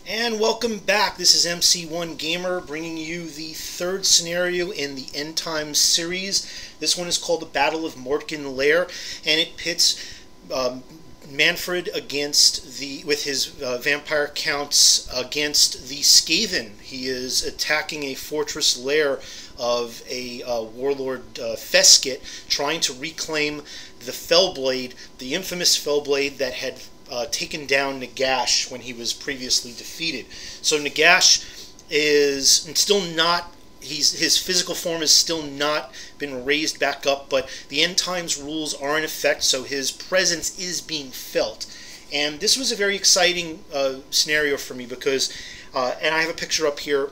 And welcome back. This is MC1 Gamer bringing you the third scenario in the End Times series. This one is called the Battle of Mordkin Lair, and it pits Mannfred with his vampire counts against the Skaven. He is attacking a fortress lair of a warlord Feskit, trying to reclaim the Fellblade, the infamous Fellblade that had taken down Nagash when he was previously defeated. So Nagash is still not, his physical form has still not been raised back up, but the End Times rules are in effect, so his presence is being felt. And this was a very exciting scenario for me because, and I have a picture up here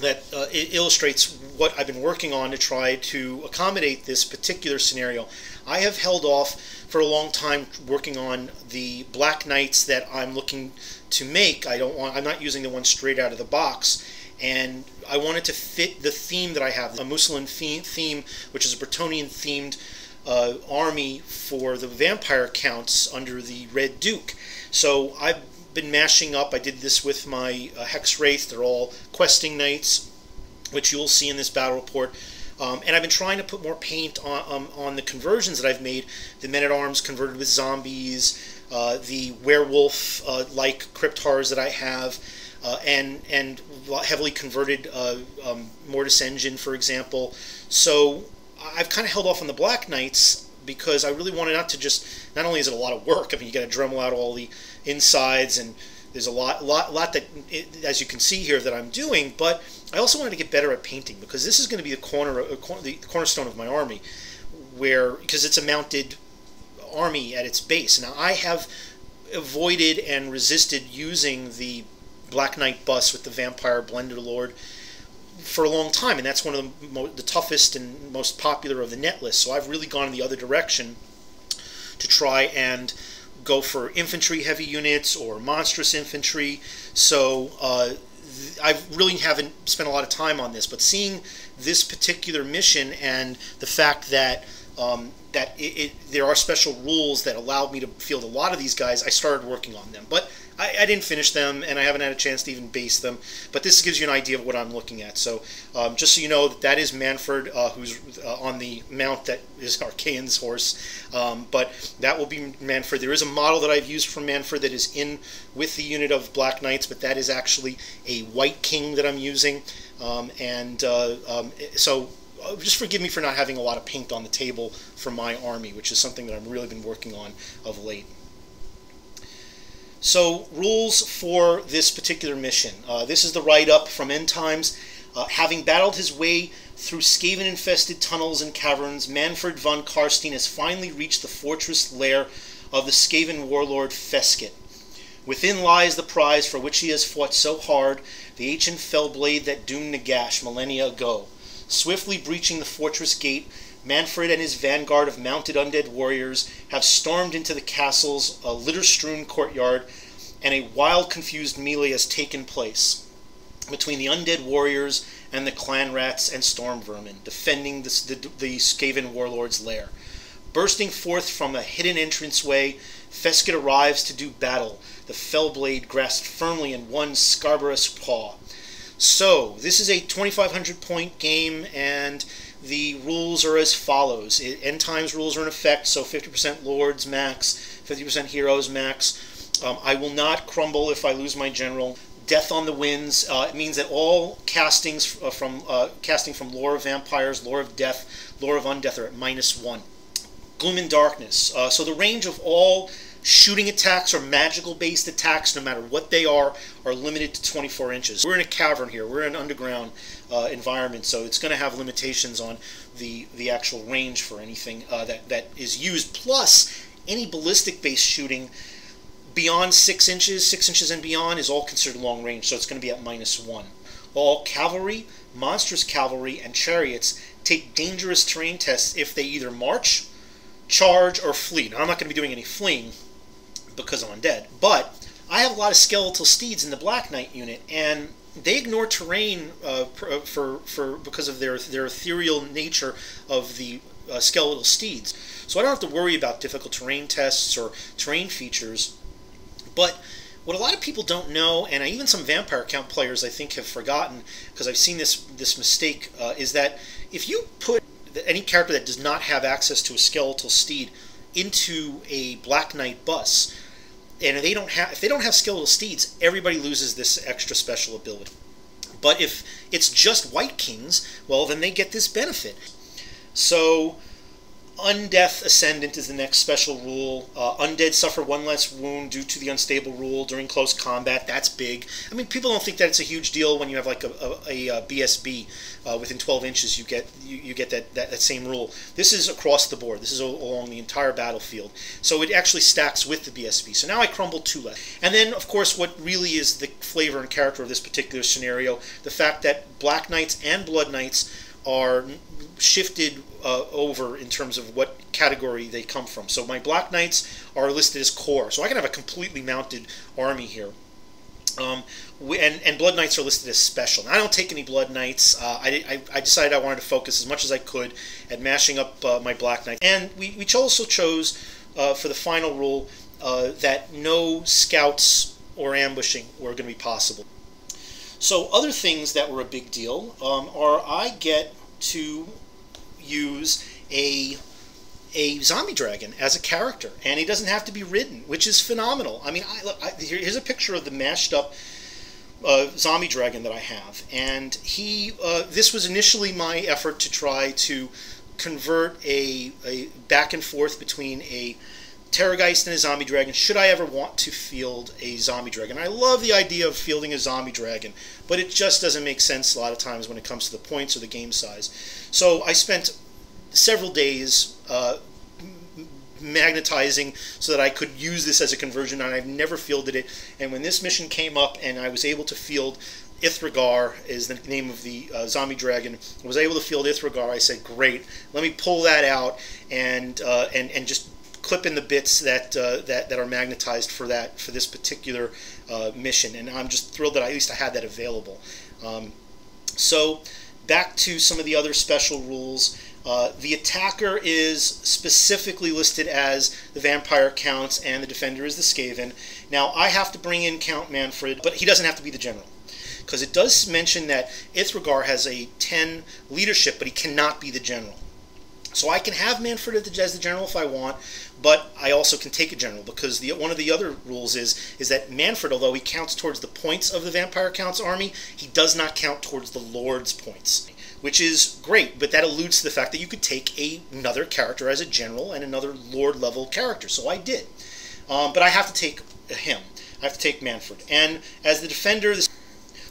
that it illustrates what I've been working on to try to accommodate this particular scenario. I have held off for a long time working on the Black Knights that I'm looking to make. I'm not using the one straight out of the box, and I wanted to fit the theme that I have, a Muslin theme, which is a Bretonnian themed army for the vampire counts under the Red Duke. So I've been mashing up. I did this with my Hex Wraith. They're all questing knights, which you'll see in this battle report. And I've been trying to put more paint on the conversions that I've made. The men-at-arms converted with zombies, the werewolf-like cryptars that I have, and heavily converted Mortis Engine, for example. So I've kind of held off on the Black Knights because I really wanted not to just, not only is it a lot of work, I mean, you got to Dremel out all the insides, and there's a lot that, as you can see here, that I'm doing, but I also wanted to get better at painting because this is going to be the cornerstone of my army, because it's a mounted army at its base. Now, I have avoided and resisted using the Black Knight bus with the Vampire Blender Lord for a long time, and that's one of the toughest and most popular of the net lists. So I've really gone in the other direction to try and go for infantry heavy units or monstrous infantry. So I really haven't spent a lot of time on this, but seeing this particular mission and the fact that there are special rules that allowed me to field a lot of these guys, I started working on them. But I didn't finish them, and I haven't had a chance to even base them. But this gives you an idea of what I'm looking at. So just so you know, that is Mannfred, who's on the mount that is Archaon's horse. But that will be Mannfred. There is a model that I've used from Mannfred that is in with the unit of Black Knights, but that is actually a White King that I'm using. So just forgive me for not having a lot of paint on the table for my army, which is something that I've really been working on of late. So, rules for this particular mission. This is the write-up from End Times. Having battled his way through Skaven-infested tunnels and caverns, Mannfred von Karstein has finally reached the fortress lair of the Skaven Warlord Feskit. Within lies the prize for which he has fought so hard, the ancient Fellblade that doomed Nagash millennia ago. Swiftly breaching the fortress gate, Mannfred and his vanguard of mounted undead warriors have stormed into the castle's litter-strewn courtyard, and a wild, confused melee has taken place between the undead warriors and the clan rats and storm vermin, defending the Skaven Warlord's lair. Bursting forth from a hidden entranceway, Feskit arrives to do battle, the Fellblade grasped firmly in one scarbarous paw. So, this is a 2,500 point game, and the rules are as follows. End Times rules are in effect, so 50% Lords max, 50% Heroes max. I will not crumble if I lose my General. Death on the winds. It means that all castings casting from Lore of Vampires, Lore of Death, Lore of Undeath are at -1. Gloom and Darkness. So the range of all shooting attacks or magical-based attacks, no matter what they are limited to 24 inches. We're in a cavern here. We're in an underground environment, so it's going to have limitations on the actual range for anything that is used. Plus, any ballistic-based shooting beyond 6 inches and beyond is all considered long range, so it's going to be at -1. All cavalry, monstrous cavalry, and chariots take dangerous terrain tests if they either march, charge, or flee. Now, I'm not going to be doing any fleeing because I'm undead, but I have a lot of skeletal steeds in the Black Knight unit, and they ignore terrain because of their ethereal nature of the skeletal steeds. So I don't have to worry about difficult terrain tests or terrain features. But What a lot of people don't know, and even some vampire count players I think have forgotten, because I've seen this mistake, is that if you put any character that does not have access to a skeletal steed into a Black Knight bus, and if they don't have skeletal steeds, everybody loses this extra special ability. But if it's just White Kings, well, then they get this benefit. So Undeath Ascendant is the next special rule. Undead suffer one less wound due to the unstable rule during close combat. That's big. I mean, people don't think that it's a huge deal when you have like a BSB within 12 inches. You get that same rule. This is across the board. This is along the entire battlefield. So it actually stacks with the BSB. So now I crumble 2 less. And then, of course, what really is the flavor and character of this particular scenario, the fact that Black Knights and Blood Knights are shifted over in terms of what category they come from. So my Black Knights are listed as core, so I can have a completely mounted army here. And Blood Knights are listed as special. Now, I don't take any Blood Knights. I decided I wanted to focus as much as I could at mashing up my Black Knights. And we also chose for the final rule that no scouts or ambushing were going to be possible. So other things that were a big deal are I get to use a zombie dragon as a character, and he doesn't have to be ridden, which is phenomenal. I mean, here's a picture of the mashed up zombie dragon that I have, and this was initially my effort to try to convert a back and forth between a Terrorgeist and a zombie dragon, should I ever want to field a zombie dragon. I love the idea of fielding a zombie dragon, but it just doesn't make sense a lot of times when it comes to the points or the game size. So I spent several days magnetizing so that I could use this as a conversion, and I've never fielded it. And when this mission came up and I was able to field Ithragar, is the name of the zombie dragon, I was able to field Ithragar, I said, great, let me pull that out and just clip in the bits that are magnetized for this particular mission, and I'm just thrilled that at least I had that available. So back to some of the other special rules. The attacker is specifically listed as the vampire Count, and the defender is the Skaven. Now I have to bring in Count Mannfred, but he doesn't have to be the general, because it does mention that Ithragar has a 10 leadership, but he cannot be the general. So I can have Mannfred as the general if I want, but I also can take a general, because one of the other rules is that Mannfred, although he counts towards the points of the Vampire Count's army, he does not count towards the Lord's points, which is great, but that alludes to the fact that you could take another character as a general and another Lord-level character, so I did. But I have to take him. I have to take Mannfred. And as the defender,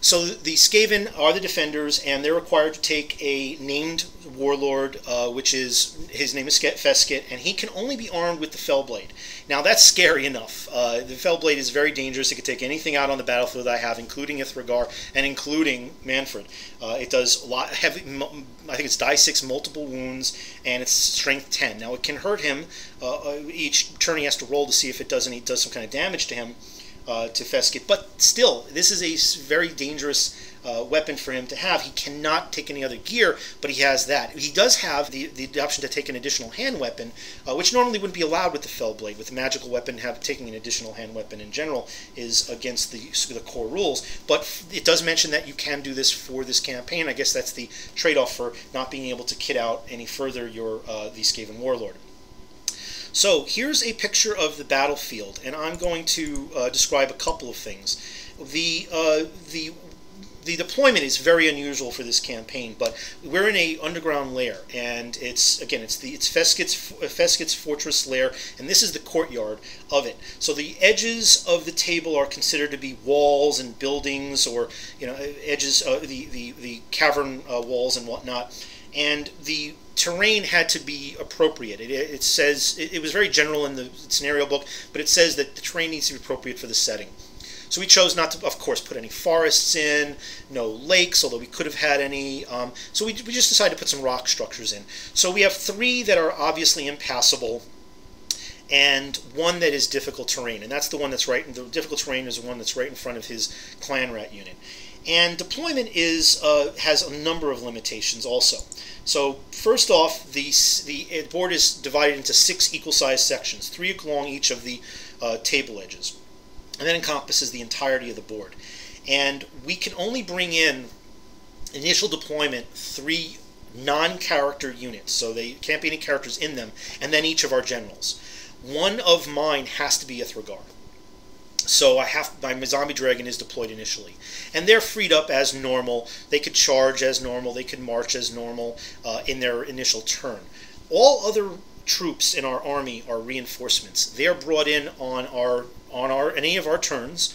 so the Skaven are the defenders, and they're required to take a named warlord, his name is Feskit, and he can only be armed with the Fellblade. Now that's scary enough. The Fellblade is very dangerous. It can take anything out on the battlefield that I have, including Ithragar and including Mannfred. It does a lot heavy. I think it's die 6 multiple wounds, and it's strength 10. Now it can hurt him. Each turn he has to roll to see if it does some kind of damage to him. To Feskit, but still, this is a very dangerous weapon for him to have. He cannot take any other gear, but he has that. He does have the option to take an additional hand weapon, which normally wouldn't be allowed with the Fellblade. With the magical weapon, taking an additional hand weapon in general is against the core rules, but it does mention that you can do this for this campaign. I guess that's the trade-off for not being able to kit out any further the Skaven Warlord. So here's a picture of the battlefield, and I'm going to describe a couple of things. The deployment is very unusual for this campaign, but we're in a underground lair, and it's Feskit's fortress lair, and this is the courtyard of it. So the edges of the table are considered to be walls and buildings, or edges, the cavern walls and whatnot, and the terrain had to be appropriate. It says, it was very general in the scenario book, but it says that the terrain needs to be appropriate for the setting. So we chose not to, of course, put any forests in, no lakes, although we could have had any. So we just decided to put some rock structures in. So we have 3 that are obviously impassable, and 1 that is difficult terrain, and that's the one that's right. The difficult terrain is the one that's right in front of his clan rat unit. And deployment has a number of limitations also. So first off, the board is divided into 6 equal-sized sections, 3 along each of the table edges. and that encompasses the entirety of the board. And we can only bring in initial deployment 3 non-character units, so they can't be any characters in them, and then each of our generals. One of mine has to be Ithragar. So my zombie dragon is deployed initially, and they're freed up as normal. They could charge as normal. They could march as normal in their initial turn. All other troops in our army are reinforcements. They are brought in on any of our turns,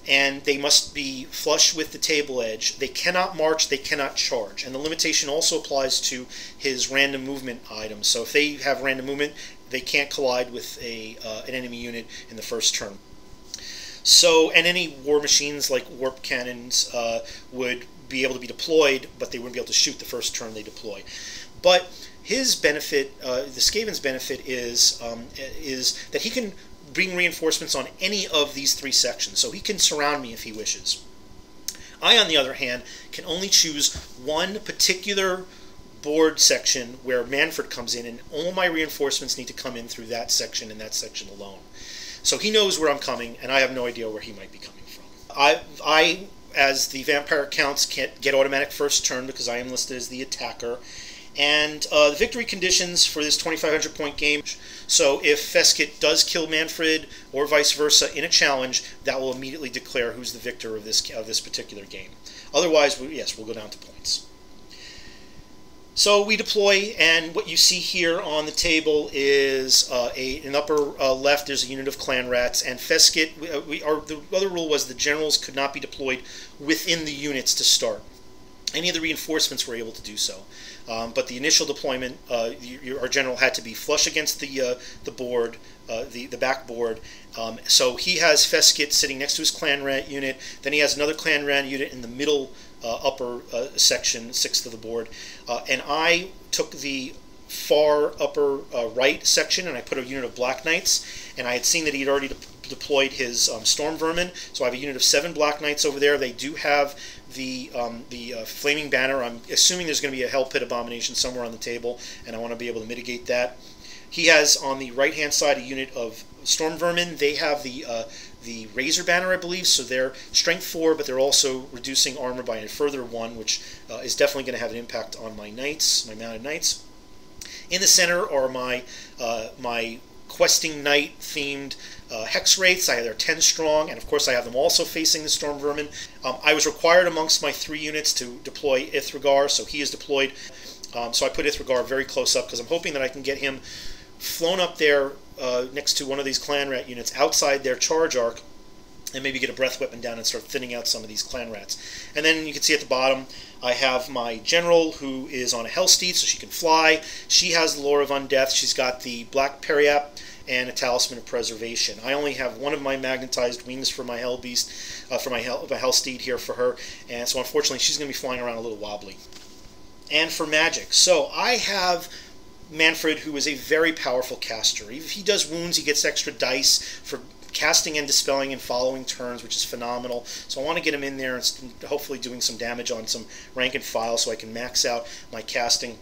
and they must be flush with the table edge. They cannot march, they cannot charge. And the limitation also applies to his random movement items. So if they have random movement, they can't collide with an enemy unit in the first turn. So, and any war machines like warp cannons would be able to be deployed, but they wouldn't be able to shoot the first turn they deploy. But his benefit, the Skaven's benefit, is that he can bring reinforcements on any of these 3 sections, so he can surround me if he wishes. I, on the other hand, can only choose one particular board section where Mannfred comes in, and all my reinforcements need to come in through that section and that section alone. So he knows where I'm coming, and I have no idea where he might be coming from. I as the vampire counts, can't get automatic first turn because I am listed as the attacker. And the victory conditions for this 2,500 point game. So if Feskit does kill Mannfred or vice versa in a challenge, that will immediately declare who's the victor of this particular game. Otherwise, yes, we'll go down to points. So we deploy, and what you see here on the table is in upper left, there's a unit of clan rats, and Feskit, the other rule was the generals could not be deployed within the units to start. Any of the reinforcements were able to do so. But the initial deployment, our general had to be flush against the board, the back board. So he has Feskit sitting next to his clan rat unit. Then he has another clan rat unit in the middle upper section, 6th of the board. And I took the far upper right section, and I put a unit of Black Knights. And I had seen that he had already deployed his Storm Vermin, so I have a unit of 7 Black Knights over there. They do have the Flaming Banner. I'm assuming there's going to be a Hell Pit Abomination somewhere on the table, and I want to be able to mitigate that. He has on the right-hand side a unit of Storm Vermin. They have the Razor Banner, I believe, so they're Strength 4, but they're also reducing armor by a further 1, which is definitely going to have an impact on my Knights, my Mounted Knights. In the center are my Questing Knight themed Hex Wraiths. They're 10 strong, and of course I have them also facing the Storm Vermin. I was required amongst my 3 units to deploy Ithragar, so he is deployed. So I put Ithragar very close up because I'm hoping that I can get him flown up there next to one of these clan rat units outside their charge arc, and maybe get a breath weapon down and start thinning out some of these clan rats. And then you can see at the bottom I have my general, who is on a Hellsteed, so she can fly. She has the Lore of Undeath. She's got the Black Periap and a Talisman of Preservation. I only have one of my magnetized wings for my Hell Beast, for my Hellsteed here for her, and so unfortunately she's going to be flying around a little wobbly. And for magic, so I have Mannfred, who is a very powerful caster. If he does wounds, he gets extra dice for casting and dispelling and following turns, which is phenomenal. So I want to get him in there and hopefully doing some damage on some rank and file so I can max out my casting.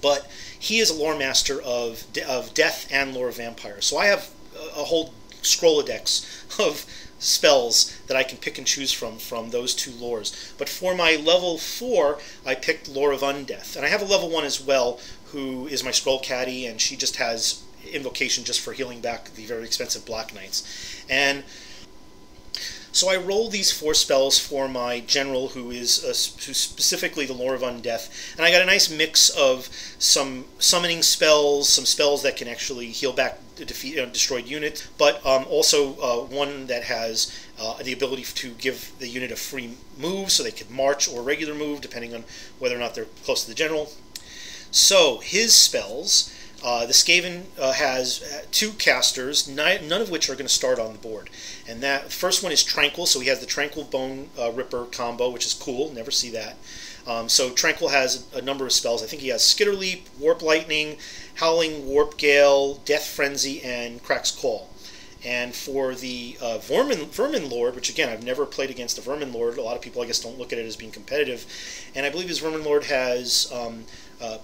But he is a lore master of death and lore of vampires. So I have a whole Scrollodex of spells that I can pick and choose from those 2 lores. But for my level 4, I picked Lore of Undeath. And I have a level 1 as well, who is my Scroll Caddy, and she just has invocation just for healing back the very expensive Black Knights. And so I rolled these 4 spells for my general, who is specifically the Lore of Undeath, and I got a nice mix of some summoning spells, some spells that can actually heal back destroyed units, but also one that has the ability to give the unit a free move, so they could march or regular move, depending on whether or not they're close to the general. So his spells, the Skaven has 2 casters, none of which are going to start on the board. And that first one is Tranquil, so he has the Tranquil Bone Ripper combo, which is cool, never see that. So Tranquil has a number of spells. I think he has Skitter Leap, Warp Lightning, Howling Warp Gale, Death Frenzy, and Crack's Call. And for the Vermin Lord, which again, I've never played against a Vermin Lord, a lot of people I guess don't look at it as being competitive, and I believe his Vermin Lord has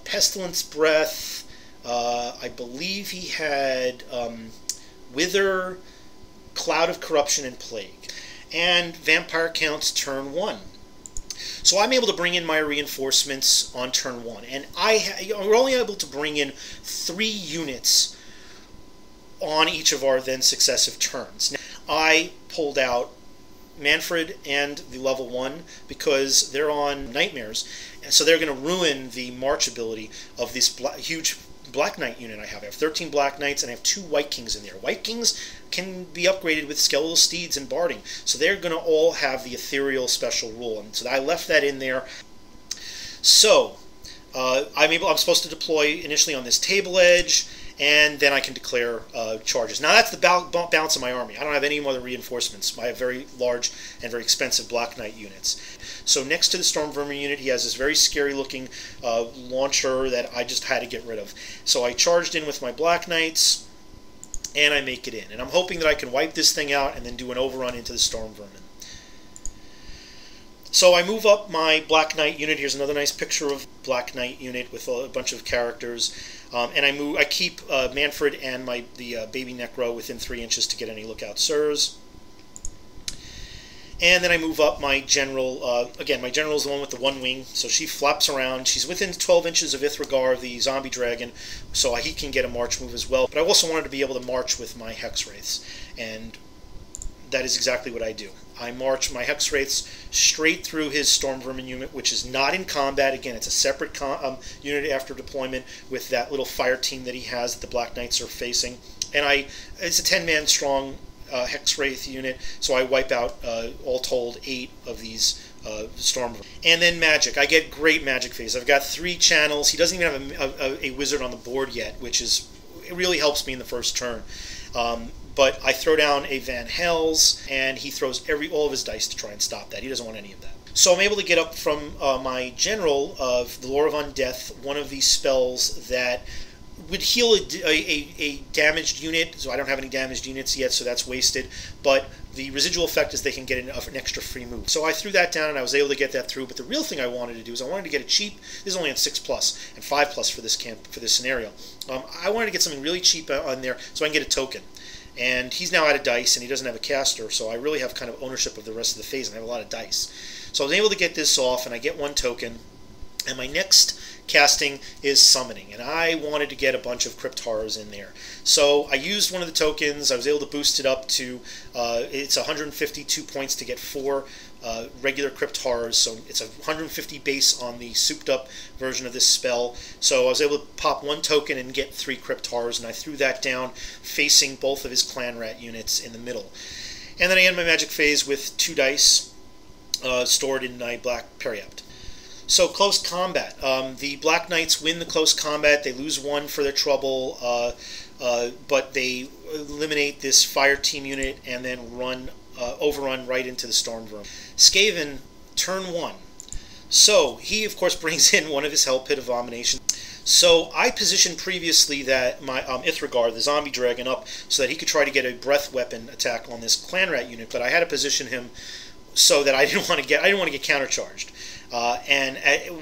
Pestilence Breath, I believe he had Wither, Cloud of Corruption and Plague. And Vampire counts turn 1. So I'm able to bring in my reinforcements on turn 1. And we're only able to bring in 3 units on each of our then successive turns. Now, I pulled out Mannfred and the level 1 because they're on nightmares, and so they're going to ruin the march ability of this huge Black Knight unit I have. I have 13 Black Knights and I have 2 White Kings in there. White Kings can be upgraded with Skeletal Steeds and Barding, so they're going to all have the Ethereal special rule, and so I left that in there. So I'm supposed to deploy initially on this table edge, and then I can declare charges. Now that's the balance of my army. I don't have any more reinforcements. I have very large and very expensive Black Knight units. So next to the Storm Vermin unit, he has this very scary looking launcher that I just had to get rid of. So I charged in with my Black Knights, and I make it in. And I'm hoping that I can wipe this thing out and then do an overrun into the Storm Vermin. So I move up my Black Knight unit. Here's another nice picture of Black Knight unit with a bunch of characters. And I keep Mannfred and the baby Necro within 3 inches to get any lookout sirs. And then I move up my general. Again, my general is the one with the 1 wing, so she flaps around. She's within 12 inches of Ithragar, the zombie dragon, so he can get a march move as well. But I also wanted to be able to march with my Hex Wraiths, and that is exactly what I do. I march my Hex Wraiths straight through his Storm Vermin unit, which is not in combat. Again, it's a separate unit after deployment with that little fire team that he has that the Black Knights are facing. And it's a 10-man strong Hex Wraith unit, so I wipe out, all told, 8 of these Storm Vermin. And then magic. I get great magic phase. I've got 3 channels. He doesn't even have a wizard on the board yet, which it really helps me in the first turn. But I throw down a Van Hel's, and he throws all of his dice to try and stop that. He doesn't want any of that. So I'm able to get up from my general of the Lore of Undeath, one of these spells that would heal a damaged unit. So I don't have any damaged units yet, so that's wasted. But the residual effect is they can get an extra free move. So I threw that down, and I was able to get that through. But the real thing I wanted to do is I wanted to get a cheap. This is only on 6+ and 5+ for this scenario. I wanted to get something really cheap on there so I can get a token. And he's now out of dice, and he doesn't have a caster, so I really have kind of ownership of the rest of the phase, and I have a lot of dice. So I was able to get this off, and I get 1 token, and my next casting is summoning, and I wanted to get a bunch of Crypt Horrors in there. So I used one of the tokens. I was able to boost it up to, it's 152 points to get 4 regular Crypt Horrors, so it's 150 base on the souped up version of this spell. So I was able to pop 1 token and get 3 Crypt Horrors, and I threw that down facing both of his Clan Rat units in the middle. And then I end my magic phase with 2 dice stored in my Black Periapt. So close combat. The Black Knights win the close combat. They lose 1 for their trouble, but they eliminate this fire team unit and then overrun right into the Storm Vermin. Skaven, turn 1. So he, of course, brings in one of his Hell Pit Abominations. So I positioned previously that my Ithragar, the zombie dragon, up so that he could try to get a breath weapon attack on this Clan Rat unit, but I had to position him so that I didn't want to get countercharged.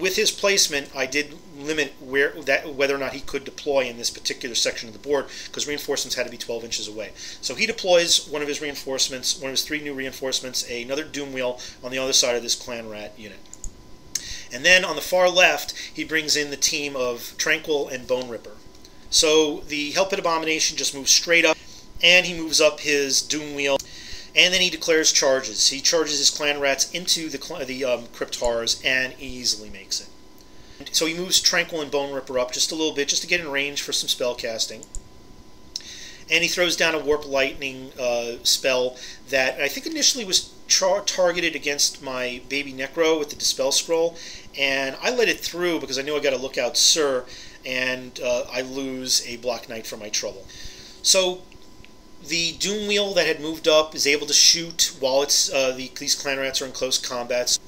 With his placement, I did limit whether or not he could deploy in this particular section of the board, because reinforcements had to be 12 inches away. So he deploys one of his reinforcements, one of his 3 new reinforcements, another Doom Wheel on the other side of this Clan Rat unit. And then on the far left, he brings in the team of Tranquil and Bone Ripper. So the Hell Pit Abomination just moves straight up, and he moves up his Doom Wheel. And then he declares charges. He charges his Clan Rats into the Crypt Horrors and easily makes it. So he moves Tranquil and Bone Ripper up just a little bit, just to get in range for some spell casting. And he throws down a Warp Lightning spell that I think initially was targeted against my baby Necro with the Dispel Scroll. And I let it through because I knew I got to look out Sir, and I lose a Black Knight for my trouble. So the Doom Wheel that had moved up is able to shoot while it's these Clan Rats are in close combat.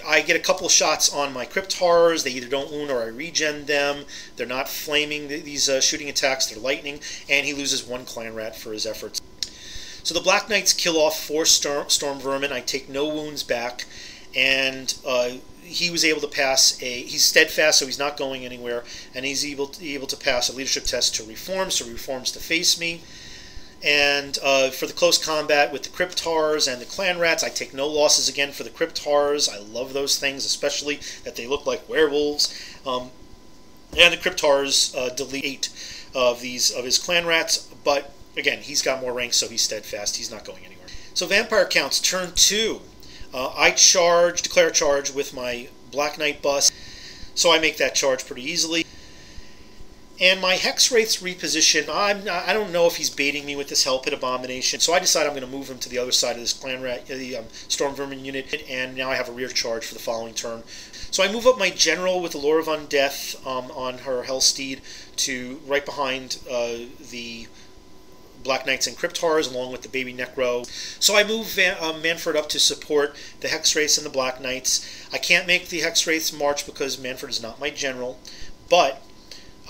I get a couple of shots on my Crypt Horrors. They either don't wound or I regen them. They're not flaming, these shooting attacks. They're lightning. And he loses 1 Clan Rat for his efforts. So the Black Knights kill off 4 Storm Vermin. I take no wounds back. And he was able to pass he's steadfast, so he's not going anywhere. And he's able to pass a leadership test to Reform, so Reforms to face me. And for the close combat with the Cryptars and the Clan Rats, I take no losses again for the Cryptars. I love those things, especially that they look like werewolves. And the Cryptars delete 8 of his Clan Rats, but again, he's got more ranks, so he's steadfast. He's not going anywhere. So Vampire counts, turn 2. I declare charge with my Black Knight bust, so I make that charge pretty easily. And my Hex Wraith's reposition, I don't know if he's baiting me with this Hell Pit Abomination, so I decide I'm going to move him to the other side of this Clan Rat, the Storm Vermin unit, and now I have a rear charge for the following turn. So I move up my General with the Lure of Undeath on her Hellsteed to right behind the Black Knights and Cryptars, along with the baby Necro. So I move Mannfred up to support the Hex Wraiths and the Black Knights. I can't make the Hex Wraiths march because Mannfred is not my General, but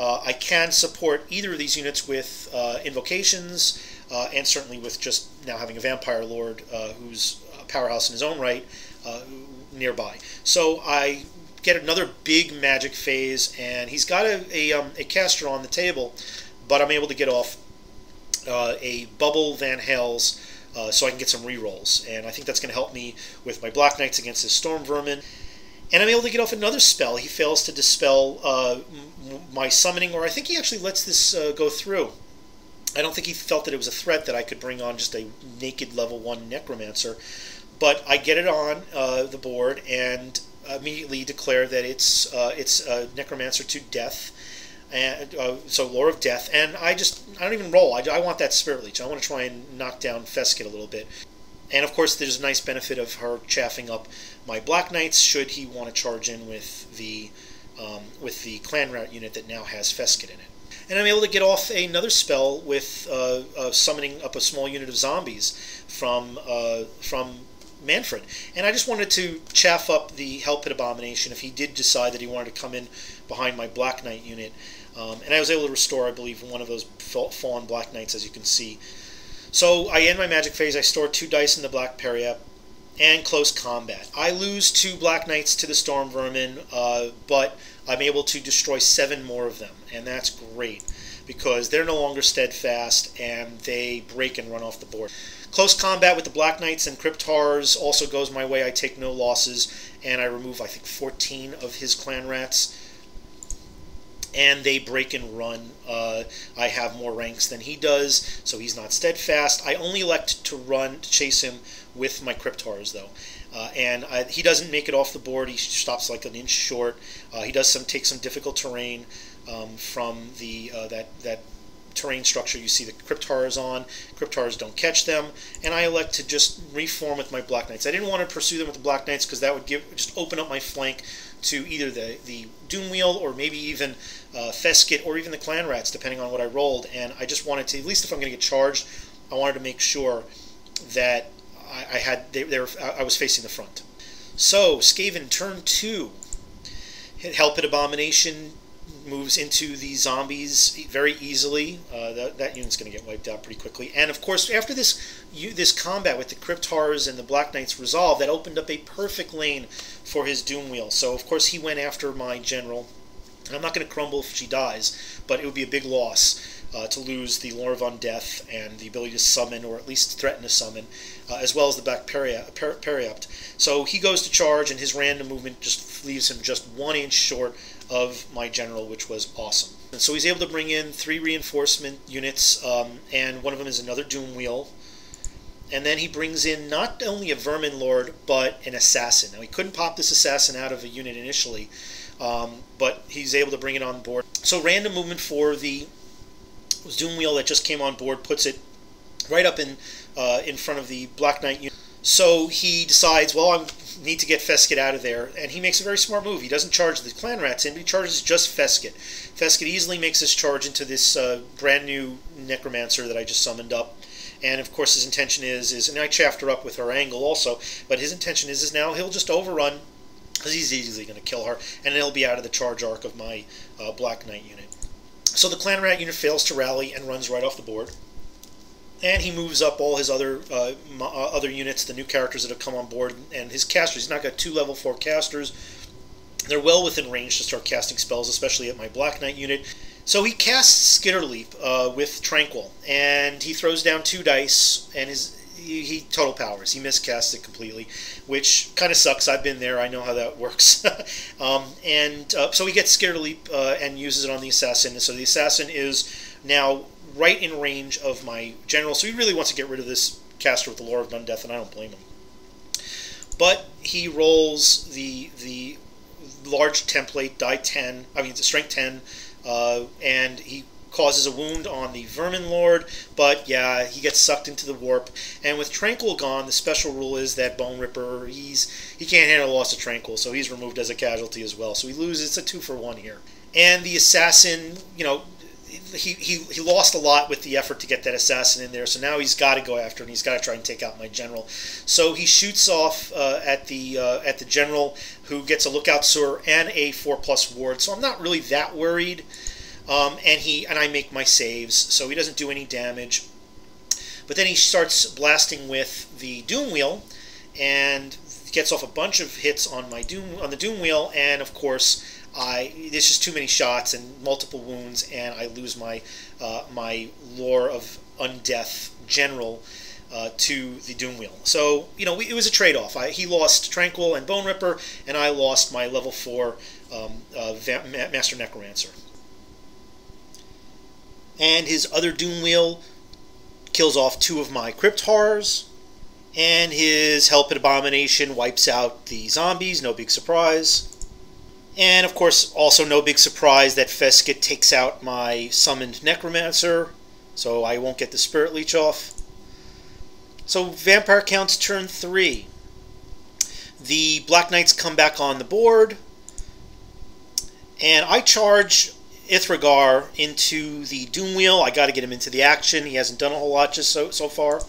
I can support either of these units with invocations, and certainly with just now having a Vampire Lord who's a powerhouse in his own right nearby. So I get another big magic phase, and he's got a caster on the table, but I'm able to get off a Bubble Van Hales so I can get some rerolls, and I think that's going to help me with my Black Knights against his Storm Vermin. And I'm able to get off another spell. He fails to dispel my summoning, or I think he actually lets this go through. I don't think he felt that it was a threat that I could bring on just a naked level 1 Necromancer. But I get it on the board and immediately declare that it's Necromancer to death. And so Lore of Death. And I don't even roll. I want that Spirit Leech. I want to try and knock down Feskit a little bit. And of course, there's a nice benefit of her chaffing up my Black Knights should he want to charge in with the Clan Rat unit that now has Feskit in it. And I'm able to get off another spell with summoning up a small unit of zombies from Mannfred. And I just wanted to chaff up the Hell Pit Abomination if he did decide that he wanted to come in behind my Black Knight unit. And I was able to restore, I believe, one of those fallen Black Knights, as you can see. So I end my magic phase, I store 2 dice in the Black Periap, and close combat. I lose 2 Black Knights to the Storm Vermin, but I'm able to destroy 7 more of them, and that's great, because they're no longer steadfast, and they break and run off the board. Close combat with the Black Knights and Cryptars also goes my way. I take no losses, and I remove, I think, 14 of his Clan Rats. And they break and run. I have more ranks than he does, so he's not steadfast. I only elect to chase him with my Cryptars, though. He doesn't make it off the board. He stops like an inch short. He does take some difficult terrain from that terrain structure you see the Cryptars on. Cryptars don't catch them, and I elect to just reform with my Black Knights. I didn't want to pursue them with the Black Knights because that would just open up my flank to either the Doom Wheel or maybe even Feskit or even the Clan Rats, depending on what I rolled. And I just wanted to, at least if I'm going to get charged, I wanted to make sure that I was facing the front. So Skaven turn 2. Hell Pit Abomination moves into the zombies very easily. That unit's going to get wiped out pretty quickly. And of course, after this combat with the Cryptars and the Black Knights resolved, that opened up a perfect lane for his Doom Wheel. So of course he went after my General. And I'm not going to crumble if she dies, but it would be a big loss to lose the Lore of Undeath and the ability to summon, or at least threaten to summon, as well as the back Periapt. So he goes to charge, and his random movement just leaves him just 1 inch short of my General, which was awesome. And so he's able to bring in 3 reinforcement units, and one of them is another Doom Wheel. And then he brings in not only a Vermin Lord, but an Assassin. Now, he couldn't pop this Assassin out of a unit initially, but he's able to bring it on board. So random movement for the Doom Wheel that just came on board puts it right up in front of the Black Knight unit. So he decides, well, I need to get Feskit out of there, and he makes a very smart move. He doesn't charge the Clan Rats in, but he charges just Feskit. Feskit easily makes his charge into this brand new Necromancer that I just summoned up. And of course his intention is, and I chaffed her up with her angle also, but his intention is now he'll just overrun, because he's easily going to kill her, and he'll be out of the charge arc of my Black Knight unit. So the Clan Rat unit fails to rally and runs right off the board. And he moves up all his other units, the new characters that have come on board, and his casters. He's now got 2 level 4 casters. They're well within range to start casting spells, especially at my Black Knight unit. So he casts Skitterleap with Tranquil, and he throws down 2 dice, and he total powers. He miscasts it completely, which kind of sucks. I've been there. I know how that works. So he gets Skitterleap and uses it on the assassin. And so the assassin is now right in range of my general. So he really wants to get rid of this caster with the Lore of Undeath, and I don't blame him. But he rolls the large template, strength 10, and he causes a wound on the Vermin Lord, but yeah, he gets sucked into the warp. And with Tranquil gone, the special rule is that Bone Ripper, he can't handle the loss of Tranquil, so he's removed as a casualty as well. So he loses. It's a 2-for-1 here. And the assassin, he lost a lot with the effort to get that assassin in there, so now he's got to go after it, and he's got to try and take out my general. So he shoots off at the general, who gets a Lookout Sewer and a 4+ ward. So I'm not really that worried. And I make my saves, so he doesn't do any damage. But then he starts blasting with the Doom Wheel, and gets off a bunch of hits on the Doom Wheel, and of course there's just too many shots and multiple wounds, and I lose my my Lore of Undeath general to the Doom Wheel. So it was a trade-off. He lost Tranquil and Bone Ripper, and I lost my level 4 Master Necromancer. And his other Doom Wheel kills off 2 of my Crypt Horrors. And his Hell Pit Abomination wipes out the zombies, no big surprise. And of course, also no big surprise that Feskit takes out my summoned Necromancer, so I won't get the Spirit Leech off. So Vampire Count's turn 3. The Black Knights come back on the board, and I charge Ithragar into the Doom Wheel. I got to get him into the action. He hasn't done a whole lot just so far.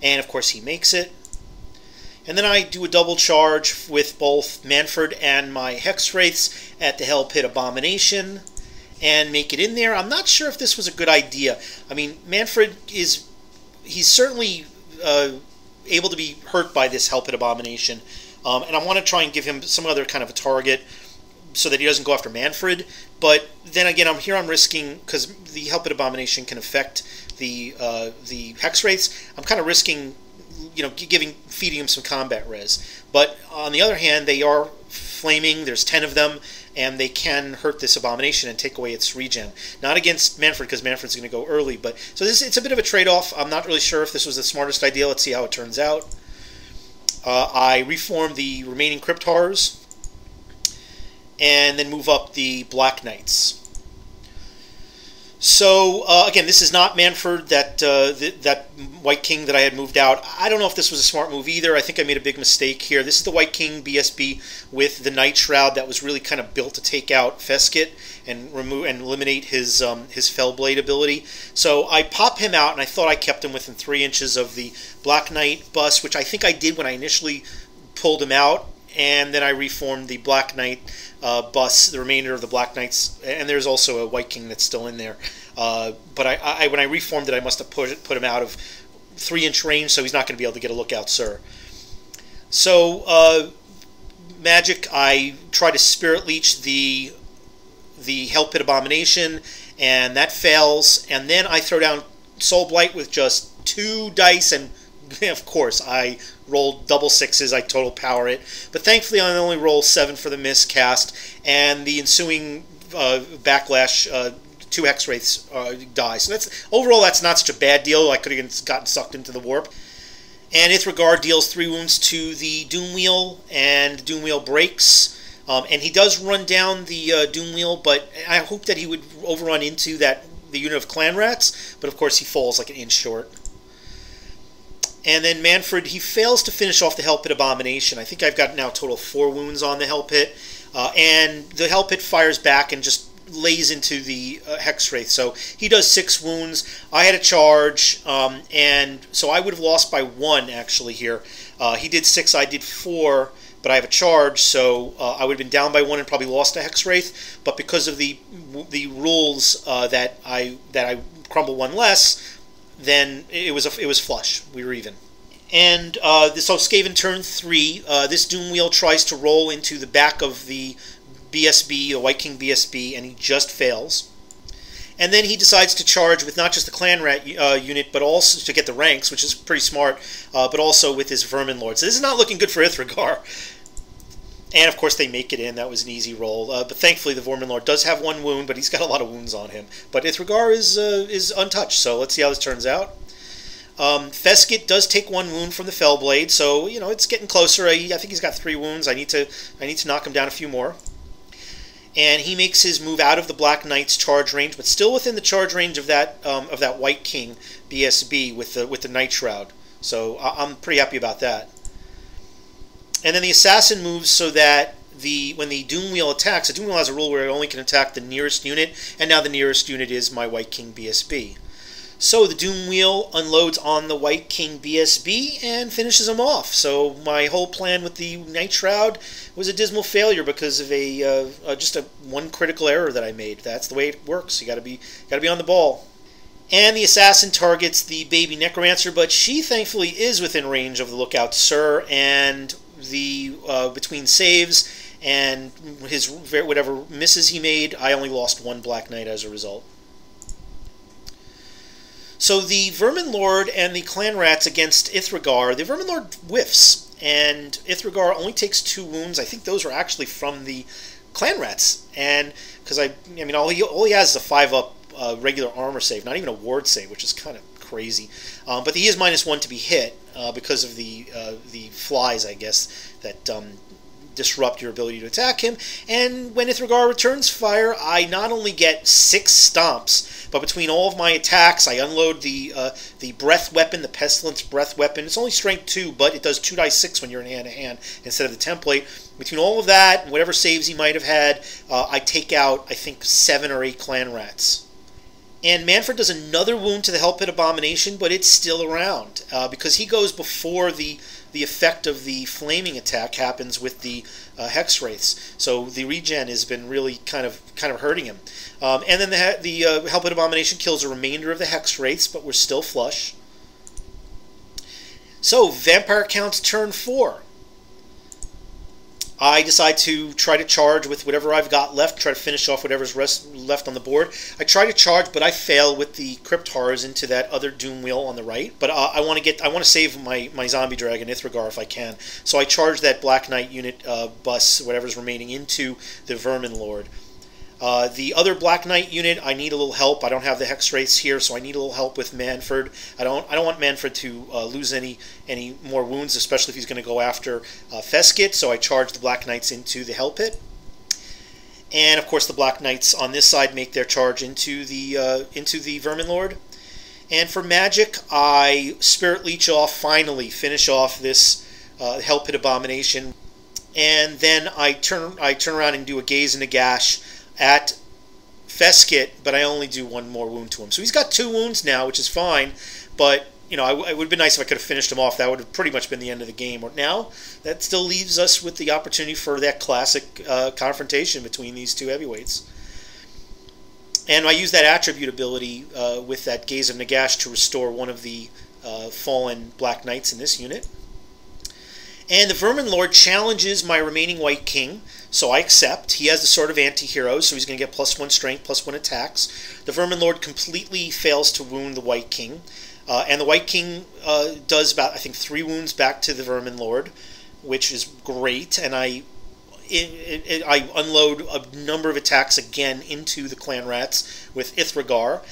And of course he makes it. And then I do a double charge with both Mannfred and my Hex Wraiths at the Hell Pit Abomination and make it in there. I'm not sure if this was a good idea. I mean, Mannfred he's certainly able to be hurt by this Hell Pit Abomination. And I want to try and give him some other kind of a target so that he doesn't go after Mannfred. But then again, I'm risking, because the Hell Pit Abomination can affect the Hex Wraiths. I'm kind of risking, feeding him some combat res. But on the other hand, they are flaming. There's 10 of them, and they can hurt this Abomination and take away its regen. Not against Mannfred, because Mannfred's going to go early. But so it's a bit of a trade-off. I'm not really sure if this was the smartest idea. Let's see how it turns out. I reform the remaining Crypt Horrors, and then move up the Black Knights. So again, this is not Mannfred, that White King that I had moved out. I don't know if this was a smart move either. I think I made a big mistake here. This is the White King BSB with the Night Shroud that was really kind of built to take out Feskit and eliminate his Fellblade ability. So I pop him out, and I thought I kept him within 3 inches of the Black Knight bus, which I think I did when I initially pulled him out. And then I reformed the Black Knight bus, the remainder of the Black Knights, and there's also a White King that's still in there. But when I reformed it, I must have put him out of 3-inch range, so he's not going to be able to get a Lookout Sir. So magic, I try to Spirit Leech the Hell Pit Abomination, and that fails. And then I throw down Soul Blight with just 2 dice, and of course I rolled double 6s. I total power it, but thankfully I only roll 7 for the miscast, and the ensuing backlash, 2 Hex Wraiths die. So overall that's not such a bad deal. I could have gotten sucked into the warp. And Ithragar deals 3 wounds to the Doom Wheel, and Doom Wheel breaks. And he does run down the Doom Wheel, but I hope that he would overrun into the unit of Clan Rats, but of course he falls like an inch short. And then Mannfred, he fails to finish off the Hell Pit Abomination. I think I've got now a total of 4 wounds on the Hell Pit. And the Hell Pit fires back and just lays into the Hex Wraith. So he does 6 wounds. I had a charge, and so I would have lost by 1 actually here. He did 6, I did 4, but I have a charge, so I would have been down by 1 and probably lost a Hex Wraith. But because of the rules that I crumble 1 less, then it was flush. We were even. And so Skaven turn 3. This Doom Wheel tries to roll into the back of the BSB, the White King BSB, and he just fails. And then he decides to charge with not just the clan rat unit, but also to get the ranks, which is pretty smart, but also with his Vermin Lord. So this is not looking good for Ithragar. And of course they make it in. That was an easy roll. But thankfully the Vermin Lord does have 1 wound, but he's got a lot of wounds on him. But Ithragar is untouched, so let's see how this turns out. Feskit does take 1 wound from the Fellblade, so you know it's getting closer. I think he's got 3 wounds. I need to knock him down a few more. And he makes his move out of the Black Knight's charge range, but still within the charge range of that White King BSB with the Night Shroud. So I'm pretty happy about that. And then the Assassin moves so that when the Doom Wheel attacks, the Doom Wheel has a rule where it only can attack the nearest unit, and now the nearest unit is my White King BSB. So the Doom Wheel unloads on the White King BSB and finishes him off. So my whole plan with the Night Shroud was a dismal failure because of just one critical error that I made. That's the way it works. You got to be on the ball. And the Assassin targets the baby Necromancer, but she thankfully is within range of the Lookout Sir, and the between saves and his whatever misses he made, I only lost 1 Black Knight as a result. So the Vermin Lord and the Clan Rats against Ithragar, the Vermin Lord whiffs, and Ithragar only takes 2 wounds. I think those are actually from the Clan Rats, and because I mean all he has is a 5-up regular armor save, not even a ward save, which is kind of crazy. But he is -1 to be hit because of the flies, I guess, that disrupt your ability to attack him. And when Ithragar returns fire, I not only get 6 stomps, but between all of my attacks, I unload the breath weapon, the Pestilence breath weapon. It's only strength 2, but it does 2d6 when you're in hand-to-hand instead of the template. Between all of that, and whatever saves he might have had, I take out, I think, 7 or 8 Clan Rats. And Mannfred does another wound to the Hell Pit Abomination, but it's still around because he goes before the effect of the flaming attack happens with the Hex Wraiths. So the regen has been really kind of hurting him. And then the Hell Pit Abomination kills a remainder of the Hex Wraiths, but we're still flush. So Vampire Count's turn 4. I decide to try to charge with whatever I've got left, try to finish off whatever's left on the board. I try to charge, but I fail with the Crypt Horrors into that other Doom Wheel on the right. But I want to save my Zombie Dragon Ithragar if I can. So I charge that Black Knight unit bus, whatever's remaining, into the Vermin Lord. The other Black Knight unit, I need a little help. I don't have the Hex Wraiths here, so I need a little help with Mannfred. I don't want Mannfred to lose any more wounds, especially if he's going to go after Feskit. So I charge the Black Knights into the Hell Pit, and of course the Black Knights on this side make their charge into the Vermin Lord. And for magic, I Spirit Leech off, finally finish off this Hell Pit Abomination, and then I turn around and do a Gaze and a Gash at Feskit, but I only do 1 more wound to him. So he's got 2 wounds now, which is fine, but you know, it would have been nice if I could have finished him off. That would have pretty much been the end of the game. Now, that still leaves us with the opportunity for that classic confrontation between these 2 heavyweights. And I use that attribute ability with that Gaze of Nagash to restore one of the fallen Black Knights in this unit. And the Vermin Lord challenges my remaining White King, so I accept. He has the Sword of Anti-Hero, so he's going to get +1 strength, +1 attacks. The Vermin Lord completely fails to wound the White King, and the White King does about, I think, 3 wounds back to the Vermin Lord, which is great, and I unload a number of attacks again into the Clan Rats with Ithragar.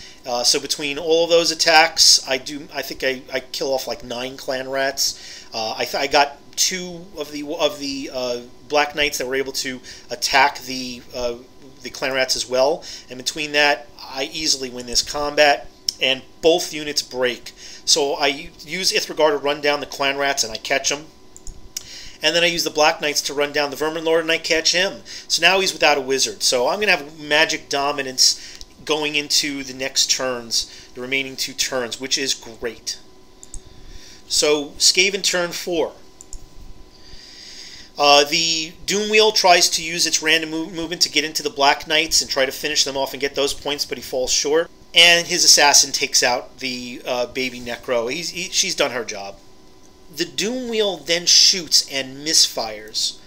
So between all of those attacks, I think I kill off like 9 Clan Rats. I got 2 of the Black Knights that were able to attack the Clan Rats as well, and between that, I easily win this combat, and both units break. So I use Ithragar to run down the Clan Rats, and I catch them. And then I use the Black Knights to run down the Vermin Lord, and I catch him. So now he's without a wizard. So I'm going to have magic dominance going into the next turns, the remaining 2 turns, which is great. So Skaven turn 4. The Doom Wheel tries to use its random movement to get into the Black Knights and try to finish them off and get those points, but he falls short. And his Assassin takes out the baby Necro. She's done her job. The Doom Wheel then shoots and misfires,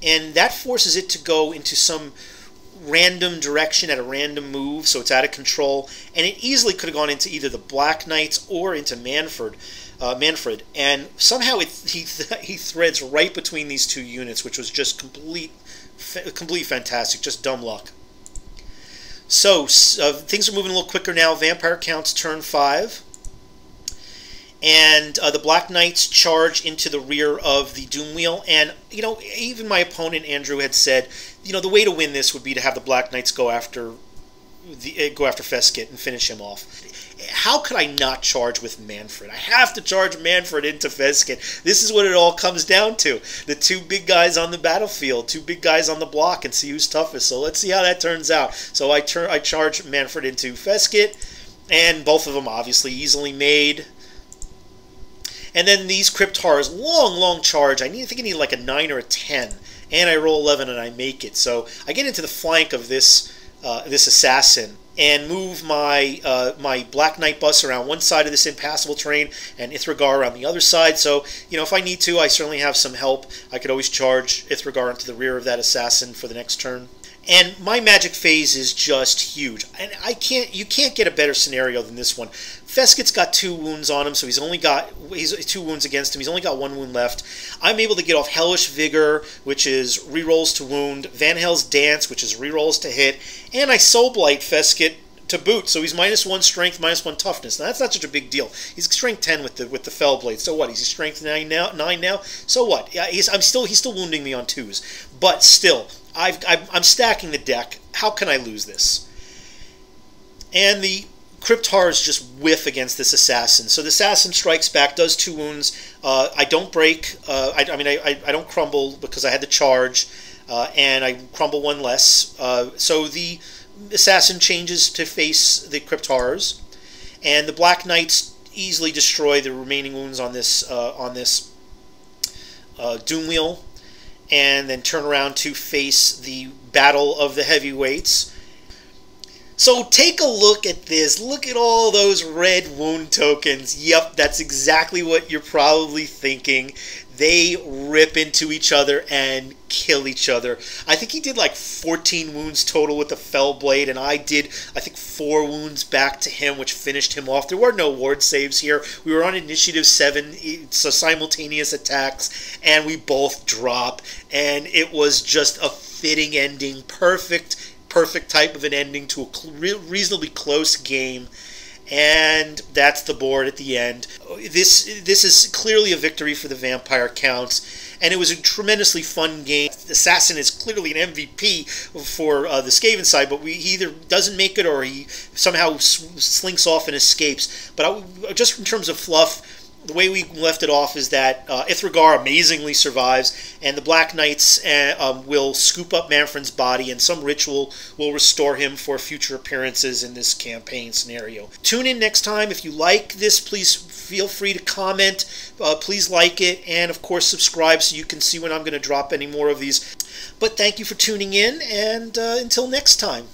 and that forces it to go into some random direction at a random move, so it's out of control. And it easily could have gone into either the Black Knights or into Mannfred. And somehow he threads right between these two units, which was just complete fantastic, just dumb luck. So things are moving a little quicker now. Vampire counts turn 5. And the Black Knights charge into the rear of the Doom Wheel. And, you know, even my opponent, Andrew, had said, you know, the way to win this would be to have the Black Knights go after Feskit and finish him off. How could I not charge with Mannfred? I have to charge Mannfred into Feskit. This is what it all comes down to. The two big guys on the battlefield, two big guys on the block, and see who's toughest. So let's see how that turns out. So I charge Mannfred into Feskit, and both of them obviously easily made. And then these Crypt Horrors, long charge. I think I need like a 9 or a 10. And I roll 11 and I make it. So I get into the flank of this assassin and move my my Black Knight bus around one side of this impassable terrain and Ithragar around the other side. So, you know, if I need to, I certainly have some help. I could always charge Ithragar into the rear of that assassin for the next turn. And my magic phase is just huge. And you can't get a better scenario than this one. Feskit's got 2 wounds on him, so he's 2 wounds against him. He's only got 1 wound left. I'm able to get off Hellish Vigor, which is rerolls to wound, Van Hell's Dance, which is rerolls to hit, and I Soul Blight Feskit to boot. So he's -1 strength, -1 toughness. Now that's not such a big deal. He's strength 10 with the Fell Blade. So what? He's strength 9 now. So what? Yeah, he's still wounding me on 2s, but still. I'm stacking the deck. How can I lose this? And the Crypt Horrors just whiff against this assassin. So the assassin strikes back, does 2 wounds. I don't break. I don't crumble because I had the charge, and I crumble 1 less. So the assassin changes to face the Crypt Horrors, and the Black Knights easily destroy the remaining wounds on this Doom Wheel, and then turn around to face the Battle of the Heavyweights. So take a look at this. Look at all those red wound tokens. Yep, that's exactly what you're probably thinking. They rip into each other and kill each other. I think he did like 14 wounds total with the Fell Blade, and I did, I think, 4 wounds back to him, which finished him off. There were no ward saves here. We were on Initiative 7, so simultaneous attacks, and we both drop. And it was just a fitting ending, perfect type of an ending to a reasonably close game. And that's the board at the end. This is clearly a victory for the Vampire Counts, and it was a tremendously fun game. Assassin is clearly an MVP for the Skaven side, but he either doesn't make it or he somehow slinks off and escapes. But just in terms of fluff, the way we left it off is that Ithragar amazingly survives, and the Black Knights will scoop up Mannfred's body, and some ritual will restore him for future appearances in this campaign scenario. Tune in next time. If you like this, please feel free to comment. Please like it, and of course subscribe so you can see when I'm going to drop any more of these. But thank you for tuning in, and until next time.